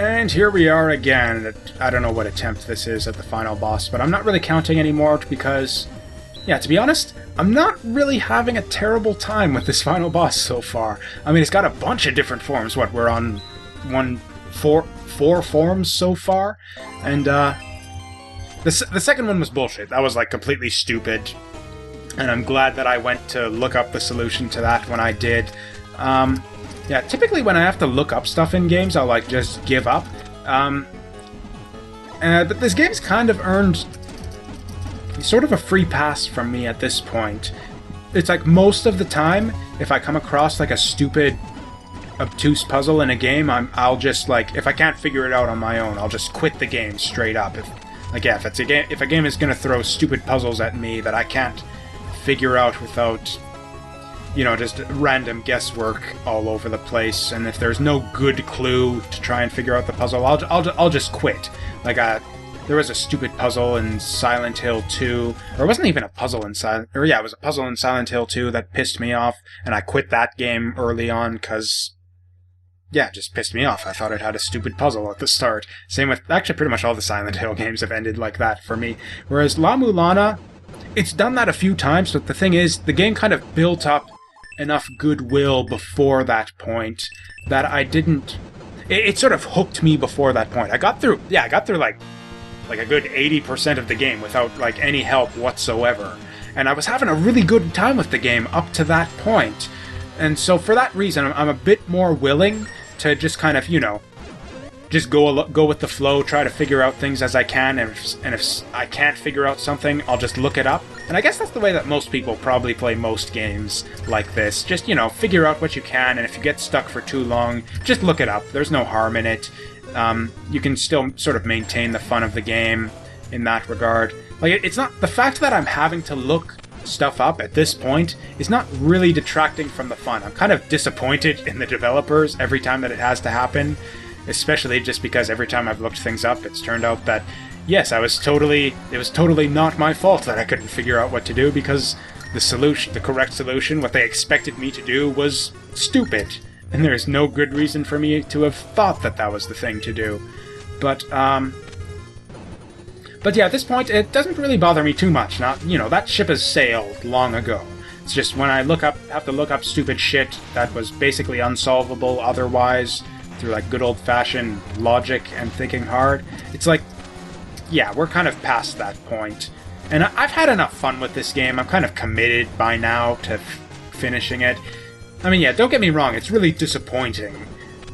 And here we are again. I don't know what attempt this is at the final boss, but I'm not really counting anymore because, yeah, to be honest, I'm not really having a terrible time with this final boss so far. I mean, it's got a bunch of different forms. What, we're on four forms so far? And, the second one was bullshit. That was, like, completely stupid. And I'm glad that I went to look up the solution to that when I did. Yeah, typically when I have to look up stuff in games, I'll, like, just give up. But this game's kind of earned sort of a free pass from me at this point. It's like most of the time, if I come across, like, a stupid, obtuse puzzle in a game, I'll just, like, if I can't figure it out on my own, I'll just quit the game straight up. If a game is gonna throw stupid puzzles at me that I can't figure out without, you know, just random guesswork all over the place, and if there's no good clue to try and figure out the puzzle, I'll just quit. Like, there was a stupid puzzle in Silent Hill 2, or it wasn't even a puzzle in it was a puzzle in Silent Hill 2 that pissed me off, and I quit that game early on because, yeah, it just pissed me off. I thought it had a stupid puzzle at the start. Same with, actually, pretty much all the Silent Hill games have ended like that for me. Whereas La-Mulana, it's done that a few times, but the thing is, the game kind of built up enough goodwill before that point that I didn't... It sort of hooked me before that point. I got through like a good 80% of the game without, like, any help whatsoever. And I was having a really good time with the game up to that point. And so for that reason, I'm a bit more willing to just kind of, you know, just go with the flow, try to figure out things as I can, and if I can't figure out something, I'll just look it up. And I guess that's the way that most people probably play most games like this. Just, you know, figure out what you can, and if you get stuck for too long, just look it up. There's no harm in it. You can still sort of maintain the fun of the game in that regard. Like, it's not... The fact that I'm having to look stuff up at this point is not really detracting from the fun. I'm kind of disappointed in the developers every time that it has to happen. Especially just because every time I've looked things up, it's turned out that, yes, it was totally not my fault that I couldn't figure out what to do, because the correct solution, what they expected me to do, was stupid. And there's no good reason for me to have thought that that was the thing to do. But yeah, at this point, it doesn't really bother me too much. That ship has sailed long ago. It's just when I have to look up stupid shit that was basically unsolvable otherwise, through, like, good old-fashioned logic and thinking hard, it's like, yeah, we're kind of past that point. And I've had enough fun with this game. I'm kind of committed by now to finishing it. I mean, yeah, don't get me wrong, it's really disappointing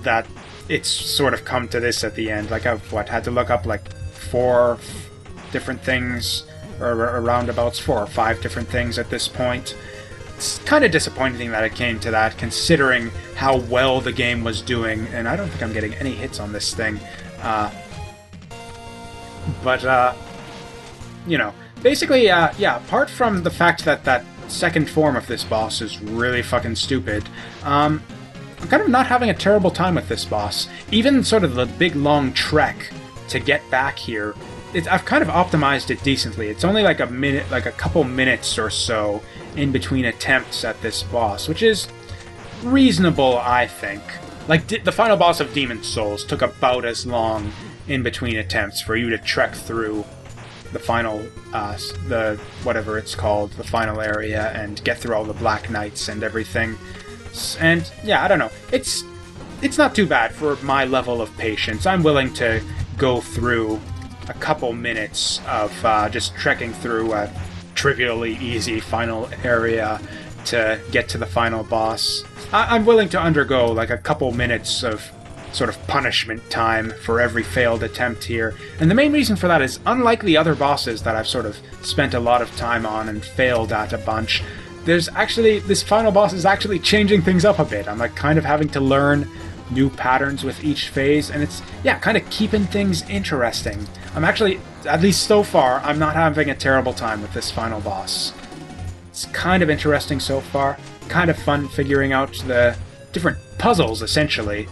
that it's sort of come to this at the end. Like, I've, had to look up, like, 4 different things, or roundabouts, 4 or 5 different things at this point. It's kind of disappointing that it came to that, considering how well the game was doing, and I don't think I'm getting any hits on this thing. Basically, yeah, apart from the fact that that second form of this boss is really fucking stupid, I'm kind of not having a terrible time with this boss. Even sort of the big long trek to get back here, I've kind of optimized it decently. It's only like a couple minutes or so in between attempts at this boss, which is reasonable, I think. Like, the final boss of Demon Souls took about as long in between attempts for you to trek through the final, whatever it's called, the final area, and get through all the Black Knights and everything. And, yeah, I don't know. It's not too bad for my level of patience. I'm willing to go through a couple minutes of just trekking through a trivially easy final area to get to the final boss. I'm willing to undergo, like, a couple minutes of sort of punishment time for every failed attempt here. And the main reason for that is, unlike the other bosses that I've sort of spent a lot of time on and failed at a bunch, this final boss is actually changing things up a bit. I'm, like, kind of having to learn new patterns with each phase, and it's, yeah, kind of keeping things interesting. I'm actually, at least so far, I'm not having a terrible time with this final boss. It's kind of interesting so far, kind of fun figuring out the different puzzles, essentially.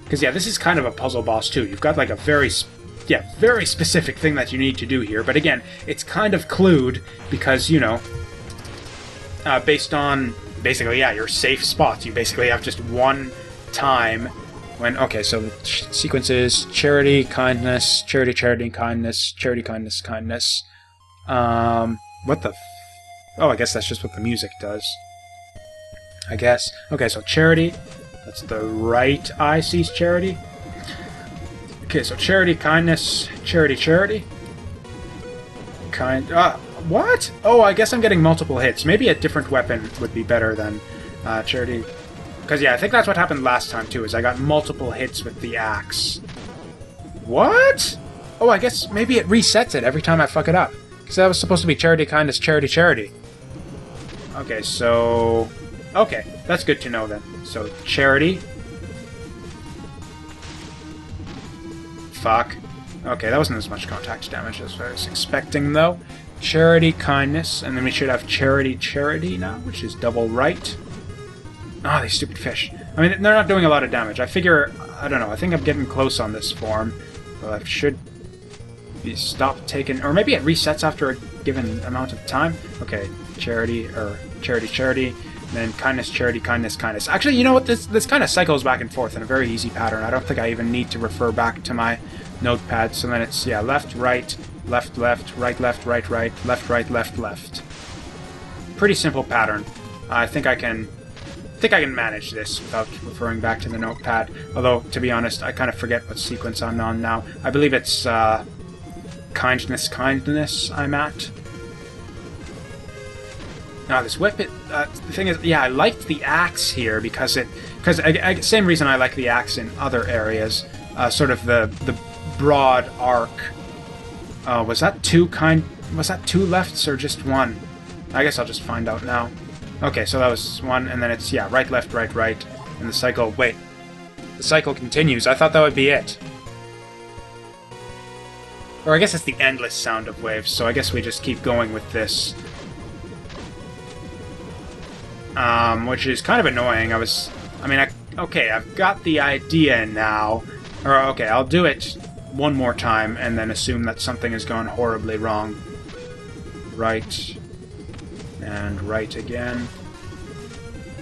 Because, yeah, this is kind of a puzzle boss, too. You've got, like, a very specific thing that you need to do here, but again, it's kind of clued because, you know, based on, basically, yeah, your safe spots. You basically have just one time When, okay, so the sequence is charity, kindness, charity, charity, kindness, charity, kindness, kindness. What the oh, I guess that's just what the music does. I guess. Okay, so charity. That's the right eye sees charity. Okay, so charity, kindness, charity, charity. What? Oh, I guess I'm getting multiple hits. Maybe a different weapon would be better than charity. Because, yeah, I think that's what happened last time, too, is I got multiple hits with the axe. What? Oh, I guess maybe it resets it every time I fuck it up. Because that was supposed to be charity, kindness, charity, charity. Okay, so... okay, that's good to know, then. So, charity. Fuck. Okay, that wasn't as much contact damage as I was expecting, though. Charity, kindness, and then we should have charity, charity now, which is double right. Ah, these stupid fish. I mean, they're not doing a lot of damage. I figure, I don't know, I think I'm getting close on this form. Well, I should be stopped taking... or maybe it resets after a given amount of time. Okay, charity, or charity, charity, and then kindness, charity, kindness, kindness. Actually, you know what? This kind of cycles back and forth in a very easy pattern. I don't think I even need to refer back to my notepad. So then it's, yeah, left, right, left, left, right, right, left, right, left, left. Pretty simple pattern. I think I can manage this without referring back to the notepad. Although, to be honest, I kind of forget what sequence I'm on now. I believe it's kindness, kindness I'm at. Now, this whip, the thing is, yeah, I liked the axe here because same reason I like the axe in other areas. Sort of the broad arc. Was that two lefts or just one? I guess I'll just find out now. Okay, so that was one, and then it's, yeah, right, left, right, right, and the cycle, wait. The cycle continues. I thought that would be it. Or I guess it's the endless sound of waves, so I guess we just keep going with this. Which is kind of annoying. Okay, I've got the idea now. Or, okay, I'll do it one more time, and then assume that something has gone horribly wrong. Right. And right again.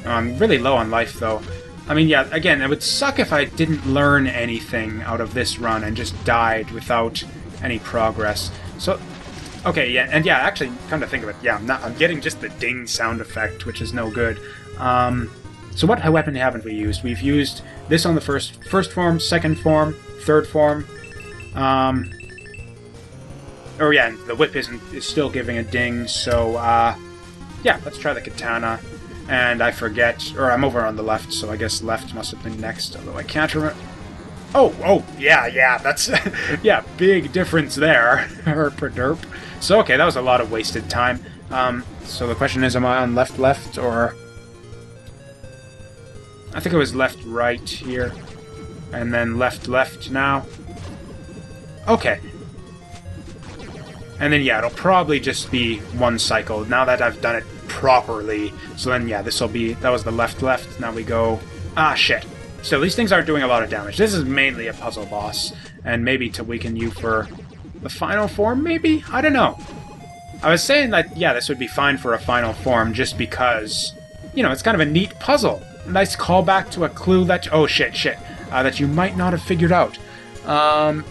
I'm really low on life, though. I mean, yeah, again, it would suck if I didn't learn anything out of this run and just died without any progress. So, okay, yeah, and yeah, actually, come to think of it, yeah, I'm getting just the ding sound effect, which is no good. So what weapon haven't we used? We've used this on the first form, second form, third form. Oh yeah, the whip is still giving a ding, so, yeah, let's try the katana. And I forget, or I'm over on the left, so I guess left must have been next, although I can't remember. Oh, yeah, that's, yeah, big difference there. Herp derp. So, okay, that was a lot of wasted time. So the question is, am I on left, or... I think it was left-right here. And then left now. Okay. And then, yeah, it'll probably just be one cycle, now that I've done it properly. So then, yeah, that was the left. Now we go... Ah, shit. So these things aren't doing a lot of damage. This is mainly a puzzle boss. And maybe to weaken you for the final form, maybe? I don't know. I was saying that, yeah, this would be fine for a final form just because, you know, it's kind of a neat puzzle. A nice callback to a clue that... Oh, shit. That you might not have figured out.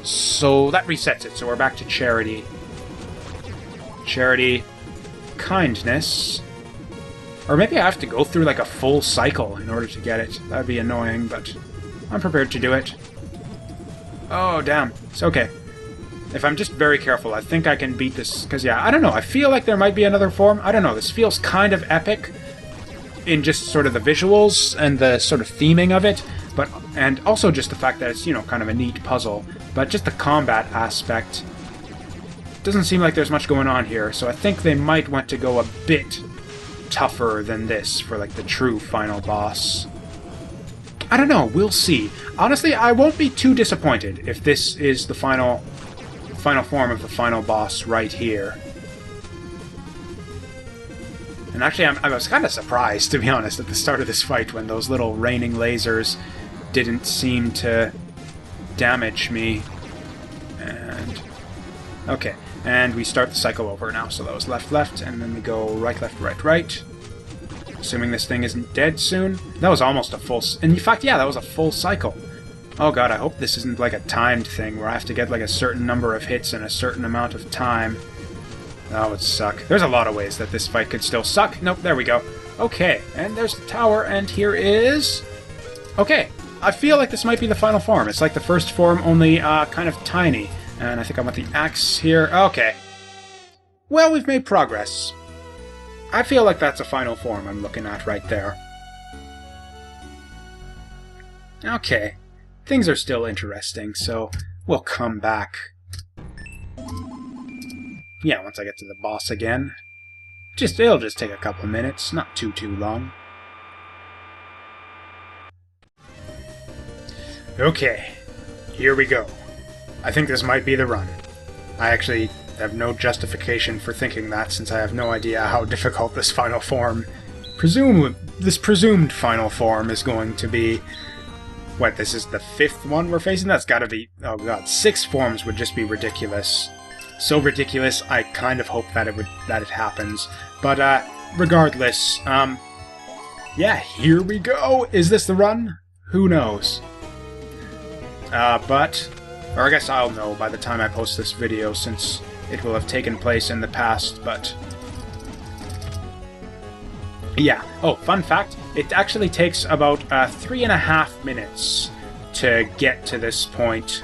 So that resets it. So we're back to charity. Charity. Kindness. Or maybe I have to go through like a full cycle in order to get it. That would be annoying, but I'm prepared to do it. Oh, damn. It's okay. If I'm just very careful, I think I can beat this. Because, yeah, I don't know. I feel like there might be another form. I don't know. This feels kind of epic in just sort of the visuals and the sort of theming of it. And also just the fact that it's, you know, kind of a neat puzzle. But just the combat aspect... Doesn't seem like there's much going on here, so I think they might want to go a bit tougher than this for, like, the true final boss. I don't know, we'll see. Honestly, I won't be too disappointed if this is the final form of the final boss right here. And actually, I was kind of surprised, to be honest, at the start of this fight when those little raining lasers didn't seem to damage me. And... okay. And we start the cycle over now. So that was left, and then we go right, right. Assuming this thing isn't dead soon. That was almost a full... in fact, yeah, that was a full cycle. Oh god, I hope this isn't like a timed thing where I have to get like a certain number of hits in a certain amount of time. That would suck. There's a lot of ways that this fight could still suck. Nope, there we go. Okay, and there's the tower, and here is... Okay, I feel like this might be the final form. It's like the first form, only kind of tiny. And I think I want the axe here. Okay. Well, we've made progress. I feel like that's a final form I'm looking at right there. Okay. Things are still interesting, so we'll come back. Yeah, once I get to the boss again. It'll just take a couple minutes, not too long. Okay, here we go. I think this might be the run. I actually have no justification for thinking that, since I have no idea how difficult this final form... this presumed final form is going to be... What, this is the 5th one we're facing? That's gotta be... Oh god, 6 forms would just be ridiculous. So ridiculous, I kind of hope that it happens. But, regardless, yeah, here we go! Is this the run? Who knows? Or I guess I'll know by the time I post this video, since it will have taken place in the past, but... Yeah. Oh, fun fact, it actually takes about 3.5 minutes to get to this point.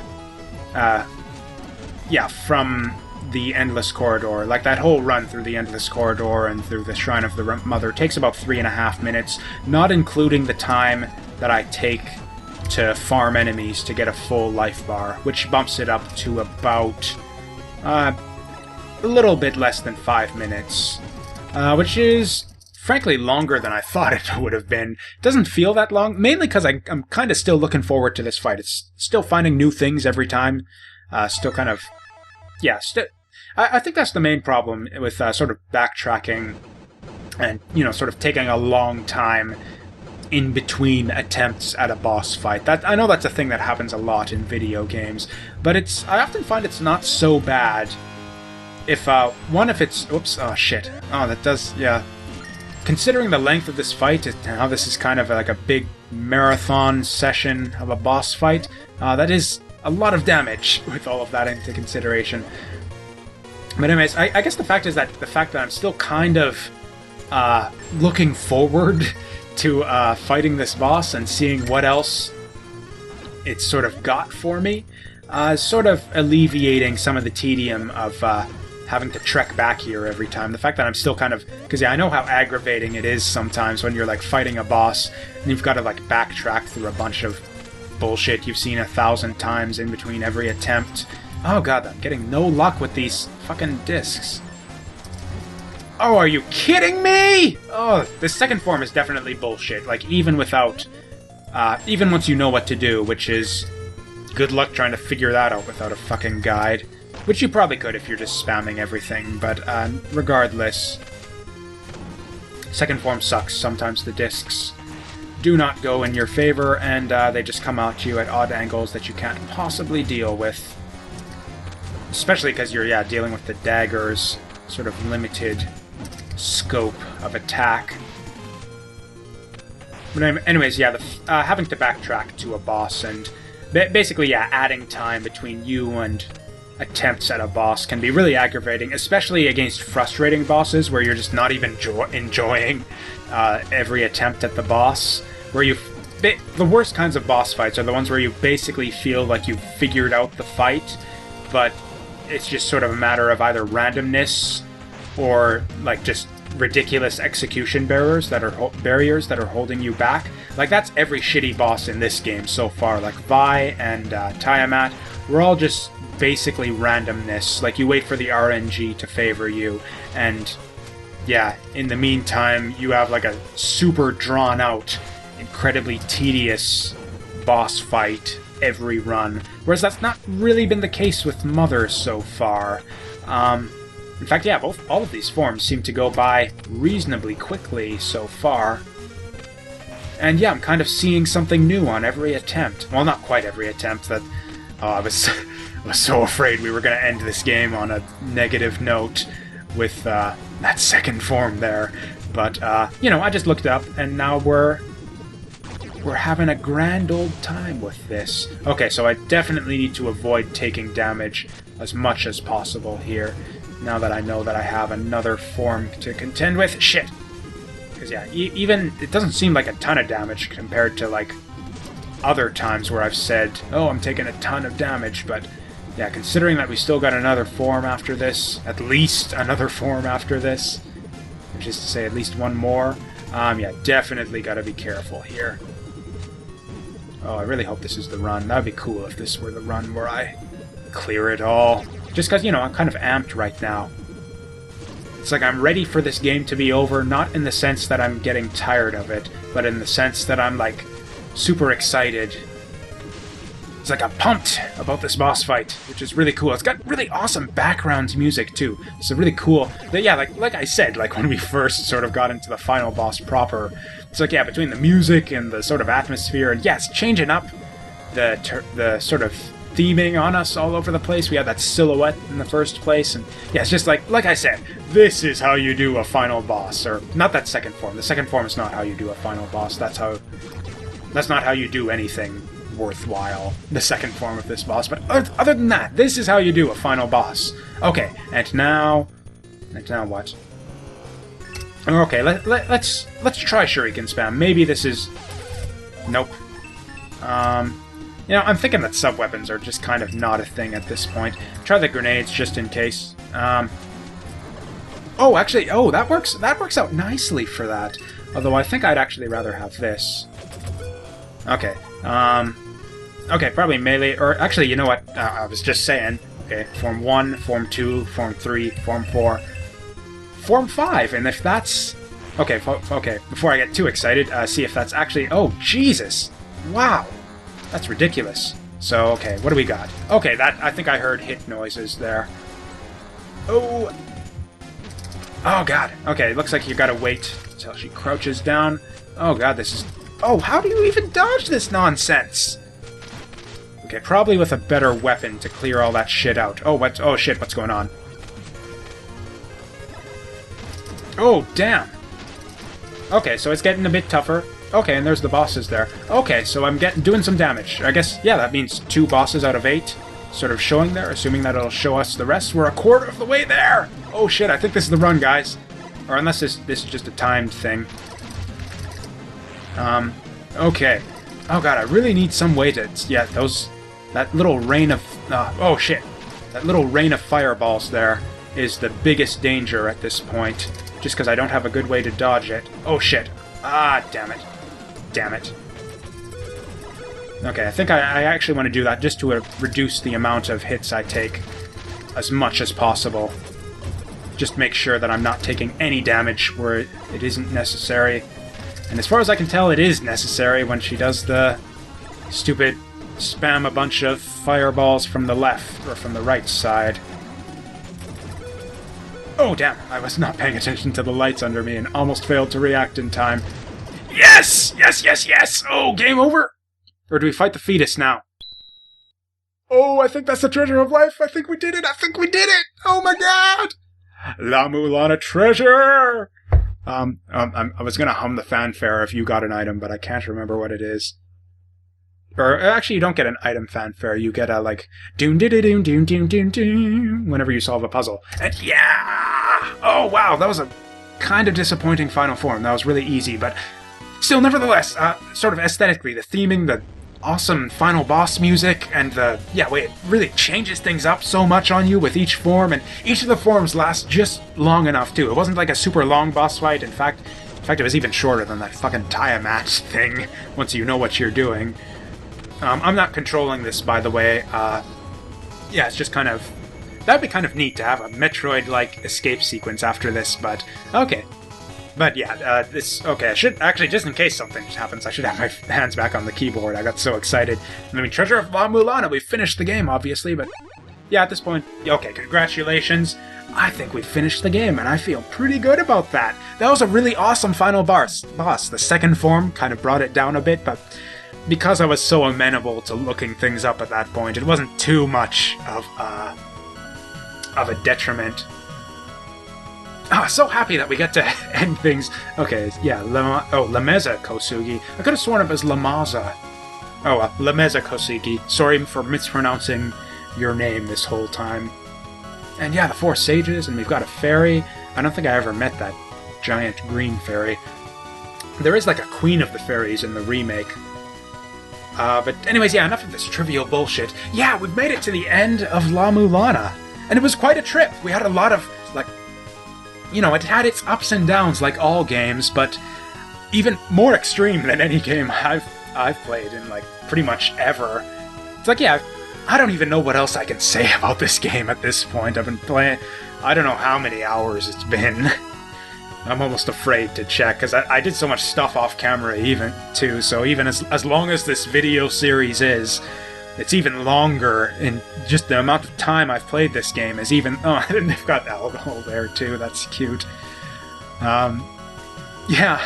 Yeah, from the Endless Corridor. Like, that whole run through the Endless Corridor and through the Shrine of the Mother takes about 3.5 minutes, not including the time that I take to farm enemies to get a full life bar, which bumps it up to about a little bit less than 5 minutes, which is frankly longer than I thought it would have been. It doesn't feel that long, mainly because I'm kind of still looking forward to this fight. It's still finding new things every time, still kind of, yeah, I think that's the main problem with sort of backtracking and, you know, sort of taking a long time in between attempts at a boss fight. I know that's a thing that happens a lot in video games, but I often find it's not so bad if, if it's... Oops, oh shit. Oh, that does, yeah. Considering the length of this fight, and how this is kind of like a big marathon session of a boss fight, that is a lot of damage with all of that into consideration. But anyways, I guess the fact that I'm still kind of looking forward to fighting this boss and seeing what else it's sort of got for me, sort of alleviating some of the tedium of having to trek back here every time. The fact that I'm still kind of... Because, yeah, I know how aggravating it is sometimes when you're, like, fighting a boss and you've got to, like, backtrack through a bunch of bullshit you've seen 1,000 times in between every attempt. Oh god, I'm getting no luck with these fucking discs. Oh, are you kidding me? Oh, the second form is definitely bullshit. Like, even without... even once you know what to do, which is... Good luck trying to figure that out without a fucking guide. Which you probably could if you're just spamming everything, but regardless... Second form sucks. Sometimes the discs do not go in your favor, and they just come at you at odd angles that you can't possibly deal with. Especially because you're, yeah, dealing with the dagger's sort of limited scope of attack. But anyways, yeah, having to backtrack to a boss and basically, yeah, adding time between you and attempts at a boss can be really aggravating, especially against frustrating bosses where you're just not even enjoying every attempt at the boss. Where the worst kinds of boss fights are the ones where you basically feel like you've figured out the fight, but it's just sort of a matter of either randomness or like just ridiculous execution barriers that are holding you back. Like, that's every shitty boss in this game so far. Like Vi and Tiamat, we're all just basically randomness. Like, you wait for the RNG to favor you, and yeah, in the meantime, you have like a super drawn out, incredibly tedious boss fight every run, whereas that's not really been the case with Mother so far. In fact, yeah, all of these forms seem to go by reasonably quickly so far. And yeah, I'm kind of seeing something new on every attempt. Well, not quite every attempt. I was so afraid we were going to end this game on a negative note with that second form there. But, you know, I just looked up, and now we're We're having a grand old time with this. Okay, so I definitely need to avoid taking damage as much as possible here, now that I know that I have another form to contend with. Shit! Because, yeah, even... it doesn't seem like a ton of damage compared to, like, other times where I've said, oh, I'm taking a ton of damage, but... yeah, considering that we still got another form after this, at least another form after this, which is to say at least one more, yeah, definitely gotta be careful here. Oh, I really hope this is the run. That'd be cool if this were the run where I clear it all. Just because, you know, I'm kind of amped right now. It's like I'm ready for this game to be over, not in the sense that I'm getting tired of it, but in the sense that I'm, like, super excited. It's like I'm pumped about this boss fight, which is really cool. It's got really awesome background music, too. It's a really cool... yeah, like I said, like when we first sort of got into the final boss proper, it's like, yeah, between the music and the sort of atmosphere, and yes, changing up the sort of theming on us all over the place. We had that silhouette in the first place, and yeah, it's just like I said, this is how you do a final boss, or not that second form. The second form is not how you do a final boss. That's not how you do anything worthwhile, the second form of this boss, but other than that, this is how you do a final boss. Okay, and now what? Okay, let's try shuriken spam. Maybe this is... nope. You know, I'm thinking that sub-weapons are just kind of not a thing at this point. Try the grenades just in case. Oh, actually, that works out nicely for that. Although I think I'd actually rather have this. Okay, okay, probably melee, or actually, you know what, I was just saying, okay, Form 1, Form 2, Form 3, Form 4, Form 5, and if that's, okay, before I get too excited, see if that's actually, oh, Jesus, wow, that's ridiculous. So, okay, what do we got? Okay, I think I heard hit noises there. Oh, God, okay, looks like you gotta wait until she crouches down. Oh, God, this is... oh, how do you even dodge this nonsense? Okay, probably with a better weapon to clear all that shit out. Oh, shit, what's going on? Oh, damn. Okay, so it's getting a bit tougher. Okay, and there's the bosses there. Okay, so I'm doing some damage. I guess, yeah, that means 2 bosses out of 8 sort of showing there, assuming that it'll show us the rest. We're a quarter of the way there! Oh, shit, I think this is the run, guys. Or unless this is just a timed thing. Okay. Oh god, I really need some way to... yeah, that little rain of... oh shit. That little rain of fireballs there is the biggest danger at this point. Just because I don't have a good way to dodge it. Oh shit. Ah, damn it. Damn it. Okay, I think I actually want to do that just to reduce the amount of hits I take as much as possible. Just make sure that I'm not taking any damage where it isn't necessary. And as far as I can tell, it is necessary when she does the stupid spam a bunch of fireballs from the left, or from the right side. Oh, damn, I was not paying attention to the lights under me and almost failed to react in time. Yes! Yes, yes, yes! Oh, game over? Or do we fight the fetus now? Oh, I think that's the treasure of life! I think we did it! I think we did it! Oh my god! La-Mulana treasure! I was gonna hum the fanfare if you got an item, but I can't remember what it is. Or, actually, you don't get an item fanfare, you get a, like, doom-de-de-doom-doom-doom-doom, whenever you solve a puzzle. And yeah! Oh, wow, that was a kind of disappointing final form. That was really easy, but still, nevertheless, sort of aesthetically, the theming, the awesome final boss music, and the, yeah, wait, it really changes things up so much on you with each form, and each of the forms lasts just long enough, too. It wasn't like a super long boss fight. In fact, it was even shorter than that fucking Tiamat thing, once you know what you're doing. I'm not controlling this, by the way. Yeah, it's just kind of... that'd be kind of neat to have a Metroid-like escape sequence after this, but... okay. But yeah, okay, I should... actually, just in case something happens, I should have my hands back on the keyboard. I got so excited. I mean, Treasure of La-Mulana, we finished the game, obviously, but... yeah, at this point... okay, congratulations. I think we finished the game, and I feel pretty good about that. That was a really awesome final boss. The second form kind of brought it down a bit, but... because I was so amenable to looking things up at that point, it wasn't too much of a detriment. Ah, so happy that we get to end things. Okay, yeah, Lameza Kosugi. I could have sworn it was Lamaza. Oh, well, Lameza Kosugi. Sorry for mispronouncing your name this whole time. And yeah, the 4 sages, and we've got a fairy. I don't think I ever met that giant green fairy. There is like a queen of the fairies in the remake. But anyways, yeah, enough of this trivial bullshit. Yeah, we've made it to the end of La-Mulana. And it was quite a trip. We had a lot of, like, it had its ups and downs like all games, but even more extreme than any game I've played in, like, pretty much ever. It's like, yeah, I don't even know what else I can say about this game at this point. I've been playing, I don't know how many hours it's been. I'm almost afraid to check, because I did so much stuff off camera even, too, so even as long as this video series is, it's even longer, and just the amount of time I've played this game is even... Oh, and they've got alcohol there, too, that's cute. Yeah.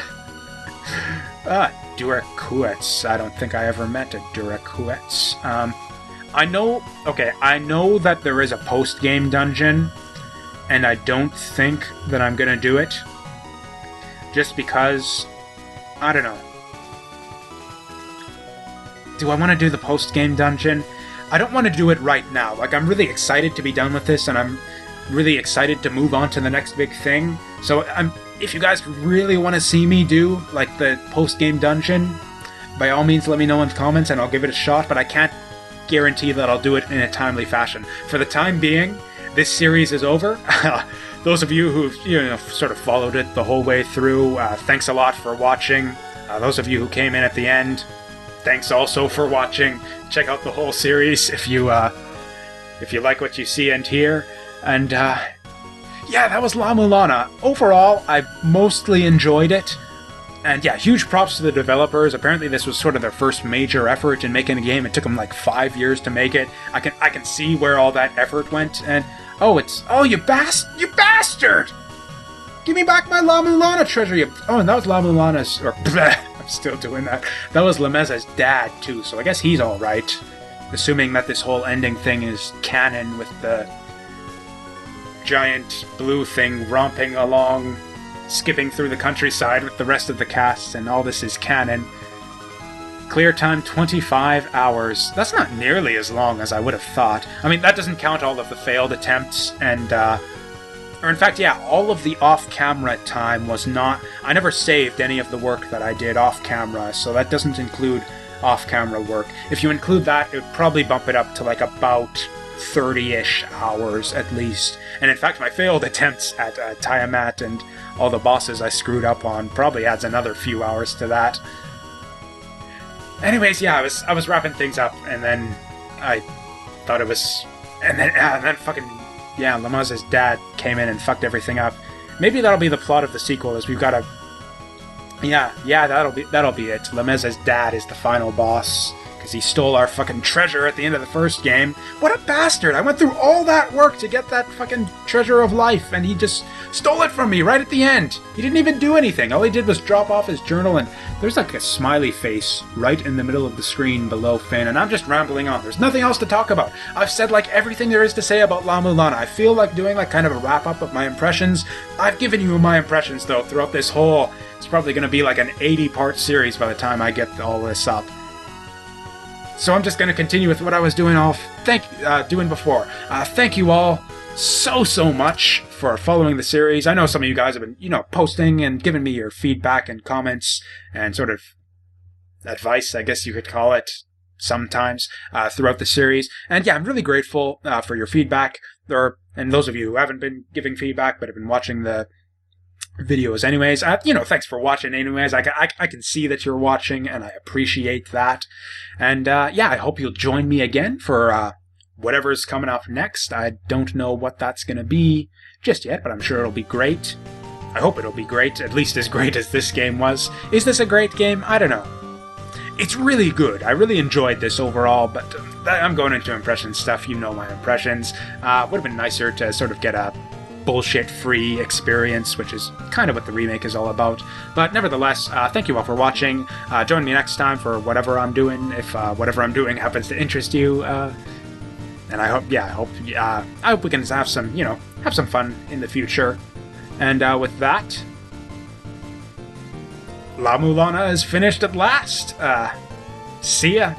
Durakuets. I don't think I ever met a Durakuets. I know that there is a post-game dungeon, and I don't think that I'm gonna do it. Just because, I don't know. Do I want to do the post-game dungeon? I don't want to do it right now. Like, I'm really excited to be done with this, and I'm really excited to move on to the next big thing. So, if you guys really want to see me do, like, the post-game dungeon, by all means let me know in the comments, and I'll give it a shot, but I can't guarantee that I'll do it in a timely fashion. For the time being, this series is over. Those of you who've, sort of followed it the whole way through, thanks a lot for watching. Those of you who came in at the end, thanks also for watching. Check out the whole series if you like what you see and hear. And, yeah, that was La-Mulana. Overall, I mostly enjoyed it. And yeah, huge props to the developers. Apparently this was sort of their first major effort in making a game. It took them like 5 years to make it. I can see where all that effort went, and... Oh, you bastard! Give me back my La-Mulana treasure, and that was La-Mulana's... Or, bleh, I'm still doing that. That was Lameza's dad, too, so I guess he's alright. Assuming that this whole ending thing is canon with the giant blue thing romping along, skipping through the countryside with the rest of the cast, and all this is canon. Clear time 25 hours. That's not nearly as long as I would have thought. I mean, that doesn't count all of the failed attempts, and, or in fact, yeah, all of the off-camera time was not... I never saved any of the work that I did off-camera, so that doesn't include off-camera work. If you include that, it would probably bump it up to, like, about 30-ish hours, at least. And in fact, my failed attempts at Tiamat and all the bosses I screwed up on probably adds another few hours to that. Anyways, yeah, I was wrapping things up, and then I thought it was... And then fucking... Yeah, Lamaza's dad came in and fucked everything up. Maybe that'll be the plot of the sequel, is we've got a... Yeah, that'll be it. Lamaza's dad is the final boss, because he stole our fucking treasure at the end of the first game. What a bastard! I went through all that work to get that fucking treasure of life, and he just stole it from me right at the end! He didn't even do anything. All he did was drop off his journal, and there's like a smiley face right in the middle of the screen below Finn, and I'm just rambling on. There's nothing else to talk about. I've said like everything there is to say about La-Mulana. I feel like doing like kind of a wrap-up of my impressions. I've given you my impressions, though, throughout this whole... It's probably going to be like an 80-part series by the time I get all this up. So I'm just going to continue with what I was doing doing before. Thank you all so much for following the series. I know some of you guys have been, posting and giving me your feedback and comments and sort of advice, I guess you could call it, sometimes, throughout the series. And yeah, I'm really grateful for your feedback. And those of you who haven't been giving feedback but have been watching the videos anyways, thanks for watching anyways. I can see that you're watching, and I appreciate that. And yeah, I hope you'll join me again for whatever's coming up next. I don't know what that's going to be just yet, but I'm sure it'll be great. I hope it'll be great, at least as great as this game was. Is this a great game? I don't know. It's really good. I really enjoyed this overall, but I'm going into impression stuff. You know my impressions. Would have been nicer to sort of get a bullshit-free experience, which is kind of what the remake is all about. But nevertheless, thank you all for watching. Join me next time for whatever I'm doing, if whatever I'm doing happens to interest you. And I hope we can have some, have some fun in the future. And with that, La-Mulana is finished at last. See ya.